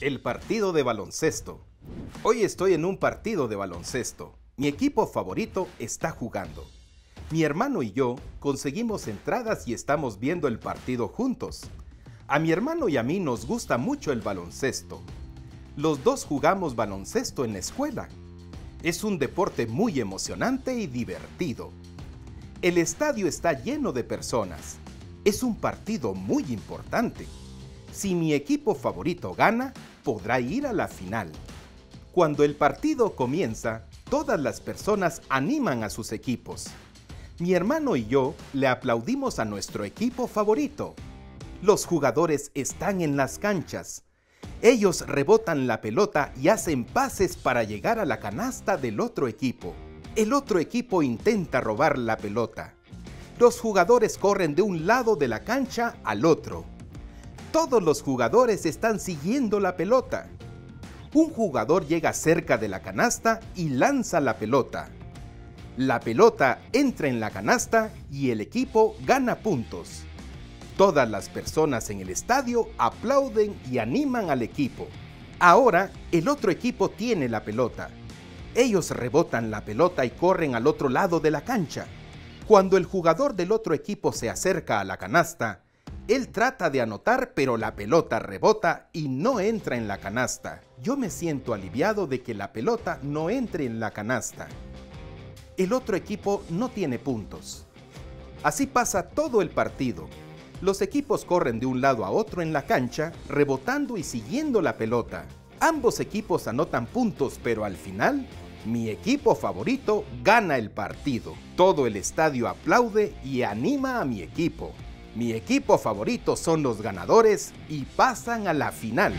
El partido de baloncesto. Hoy estoy en un partido de baloncesto. Mi equipo favorito está jugando. Mi hermano y yo conseguimos entradas y estamos viendo el partido juntos. A mi hermano y a mí nos gusta mucho el baloncesto. Los dos jugamos baloncesto en la escuela. Es un deporte muy emocionante y divertido. El estadio está lleno de personas. Es un partido muy importante. Si mi equipo favorito gana, podrá ir a la final. Cuando el partido comienza, todas las personas animan a sus equipos. Mi hermano y yo le aplaudimos a nuestro equipo favorito. Los jugadores están en las canchas. Ellos rebotan la pelota y hacen pases para llegar a la canasta del otro equipo. El otro equipo intenta robar la pelota. Los jugadores corren de un lado de la cancha al otro. Todos los jugadores están siguiendo la pelota. Un jugador llega cerca de la canasta y lanza la pelota. La pelota entra en la canasta y el equipo gana puntos. Todas las personas en el estadio aplauden y animan al equipo. Ahora el otro equipo tiene la pelota. Ellos rebotan la pelota y corren al otro lado de la cancha. Cuando el jugador del otro equipo se acerca a la canasta, él trata de anotar, pero la pelota rebota y no entra en la canasta. Yo me siento aliviado de que la pelota no entre en la canasta. El otro equipo no tiene puntos. Así pasa todo el partido. Los equipos corren de un lado a otro en la cancha, rebotando y siguiendo la pelota. Ambos equipos anotan puntos, pero al final, mi equipo favorito gana el partido. Todo el estadio aplaude y anima a mi equipo. Mi equipo favorito son los ganadores y pasan a la final.